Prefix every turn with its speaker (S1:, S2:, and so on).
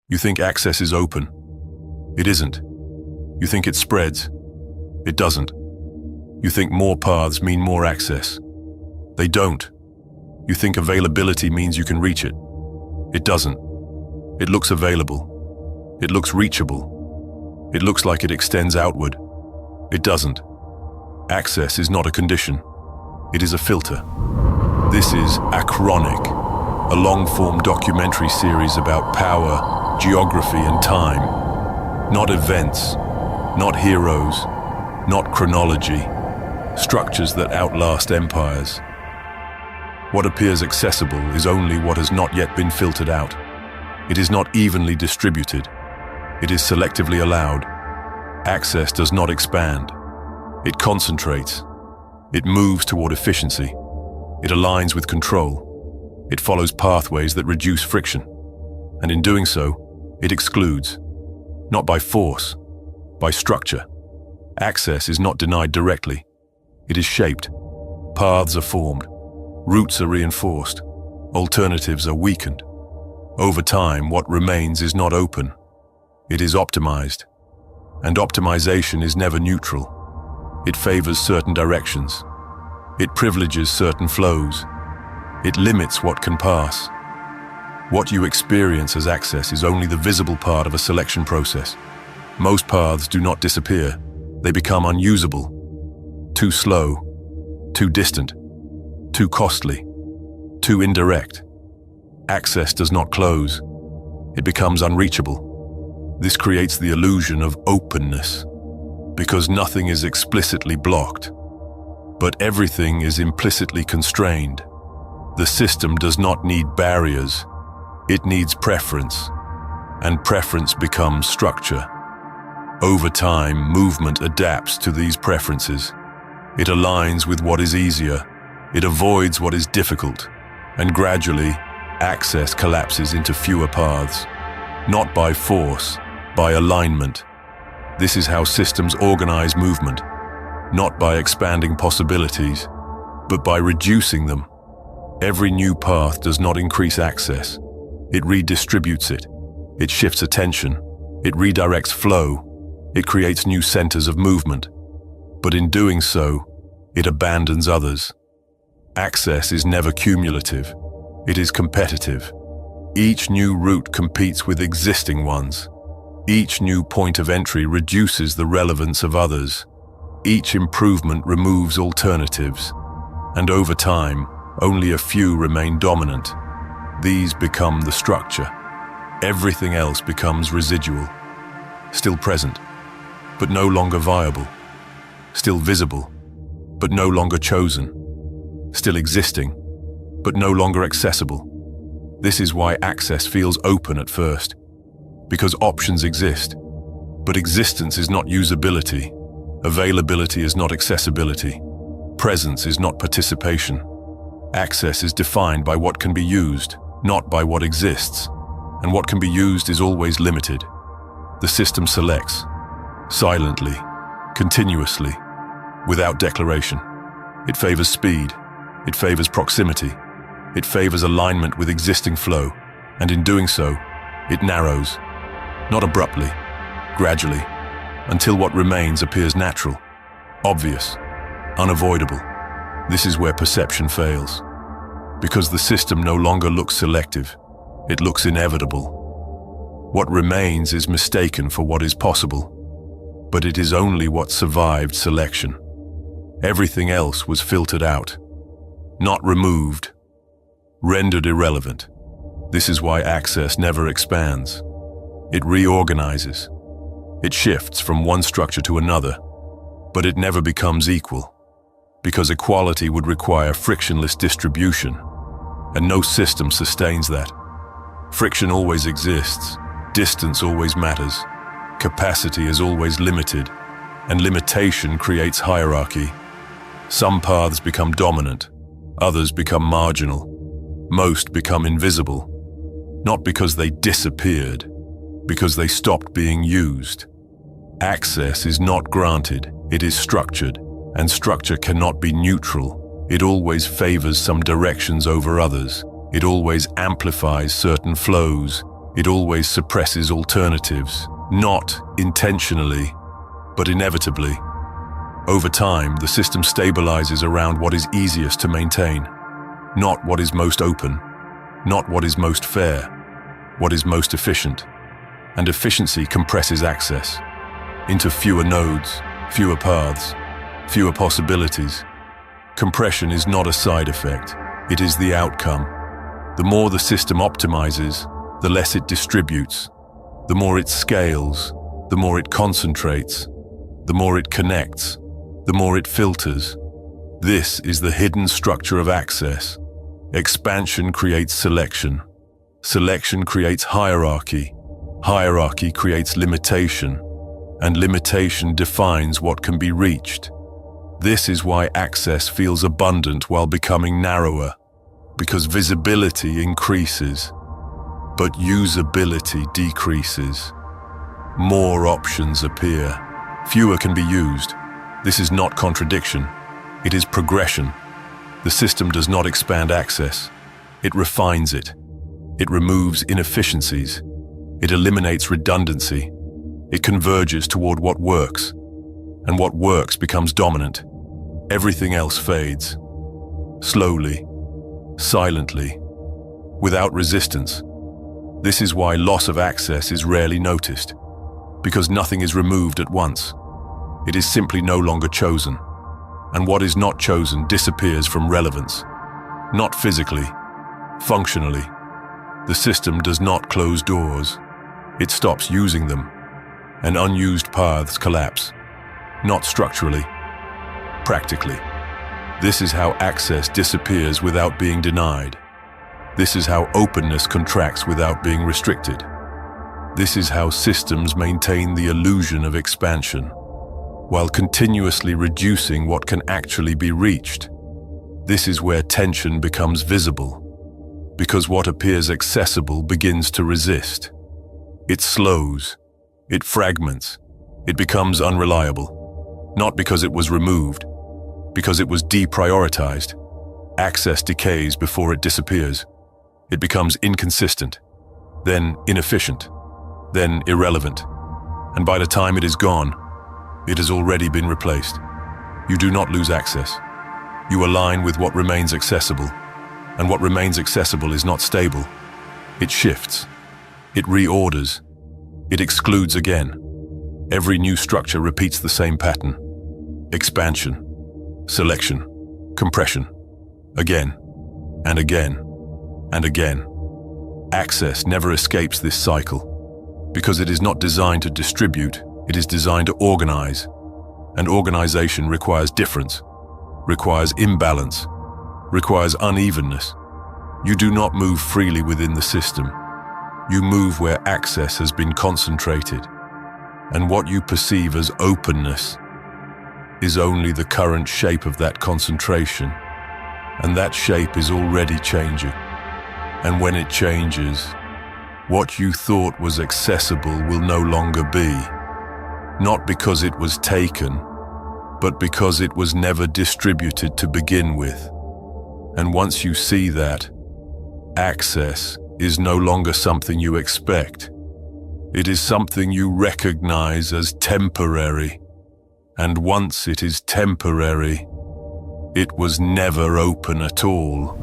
S1: You think access is open. It isn't. You think it spreads. It doesn't. You think more paths mean more access. They don't. You think availability means you can reach it. It doesn't. It looks available. It looks reachable. It looks like it extends outward. It doesn't. Access is not a condition. It is a filter. This is Achronic, a long-form documentary series about power, geography, and time. Not events, not heroes, not chronology, structures that outlast empires. What appears accessible is only what has not yet been filtered out. It is not evenly distributed. It is selectively allowed. Access does not expand. It concentrates. It moves toward efficiency. It aligns with control. It follows pathways that reduce friction. And in doing so, it excludes. Not by force, by structure. Access is not denied directly. It is shaped. Paths are formed. Routes are reinforced. Alternatives are weakened. Over time, what remains is not open. It is optimized. And optimization is never neutral. It favors certain directions. It privileges certain flows. It limits what can pass. What you experience as access is only the visible part of a selection process. Most paths do not disappear. They become unusable. Too slow. Too distant. Too costly. Too indirect. Access does not close. It becomes unreachable. This creates the illusion of openness, because nothing is explicitly blocked, but everything is implicitly constrained. The system does not need barriers. It needs preference, and preference becomes structure. Over time, movement adapts to these preferences. It aligns with what is easier. It avoids what is difficult, and gradually, access collapses into fewer paths. Not by force, by alignment. This is how systems organize movement, not by expanding possibilities, but by reducing them. Every new path does not increase access. It redistributes it. It shifts attention. It redirects flow. It creates new centers of movement. But in doing so, it abandons others. Access is never cumulative. It is competitive. Each new route competes with existing ones. Each new point of entry reduces the relevance of others. Each improvement removes alternatives. And over time, only a few remain dominant. These become the structure. Everything else becomes residual. Still present, but no longer viable. Still visible, but no longer chosen. Still existing, but no longer accessible. This is why access feels open at first, because options exist. But existence is not usability. Availability is not accessibility. Presence is not participation. Access is defined by what can be used, not by what exists. And what can be used is always limited. The system selects, silently, continuously, without declaration. It favors speed. It favors proximity. It favors alignment with existing flow, and in doing so, it narrows, not abruptly, gradually, until what remains appears natural, obvious, unavoidable. This is where perception fails, because the system no longer looks selective, it looks inevitable. What remains is mistaken for what is possible, but it is only what survived selection. Everything else was filtered out, not removed, rendered irrelevant. This is why access never expands. It reorganizes. It shifts from one structure to another, but it never becomes equal, because equality would require frictionless distribution, and no system sustains that. Friction always exists, distance always matters, capacity is always limited, and limitation creates hierarchy. Some paths become dominant, others become marginal, most become invisible, not because they disappeared, because they stopped being used. Access is not granted, it is structured, and structure cannot be neutral. It always favors some directions over others. It always amplifies certain flows. It always suppresses alternatives, not intentionally, but inevitably. Over time, the system stabilizes around what is easiest to maintain, not what is most open, not what is most fair, what is most efficient. And efficiency compresses access into fewer nodes, fewer paths, fewer possibilities. Compression is not a side effect, it is the outcome. The more the system optimizes, the less it distributes. The more it scales, the more it concentrates, the more it connects, the more it filters. This is the hidden structure of access. Expansion creates selection. Selection creates hierarchy. Hierarchy creates limitation. And limitation defines what can be reached. This is why access feels abundant while becoming narrower, because visibility increases, but usability decreases. More options appear. Fewer can be used. This is not contradiction. It is progression. The system does not expand access. It refines it. It removes inefficiencies. It eliminates redundancy. It converges toward what works. And what works becomes dominant. Everything else fades. Slowly, silently, without resistance. This is why loss of access is rarely noticed, because nothing is removed at once. It is simply no longer chosen, and what is not chosen disappears from relevance. Not physically, functionally. The system does not close doors. It stops using them, and unused paths collapse. Not structurally, practically. This is how access disappears without being denied. This is how openness contracts without being restricted. This is how systems maintain the illusion of expansion, while continuously reducing what can actually be reached. This is where tension becomes visible, because what appears accessible begins to resist. It slows, it fragments, it becomes unreliable, not because it was removed, because it was deprioritized. Access decays before it disappears. It becomes inconsistent, then inefficient, then irrelevant. And by the time it is gone, it has already been replaced. You do not lose access. You align with what remains accessible. And what remains accessible is not stable. It shifts. It reorders. It excludes again. Every new structure repeats the same pattern. Expansion, selection, compression. Again, and again, and again. Access never escapes this cycle, because it is not designed to distribute, it is designed to organize. And organization requires difference, requires imbalance, requires unevenness. You do not move freely within the system. You move where access has been concentrated, and what you perceive as openness is only the current shape of that concentration, and that shape is already changing. And when it changes, what you thought was accessible will no longer be, not because it was taken, but because it was never distributed to begin with. And once you see that, access is no longer something you expect. It is something you recognize as temporary. And once it is temporary, it was never open at all.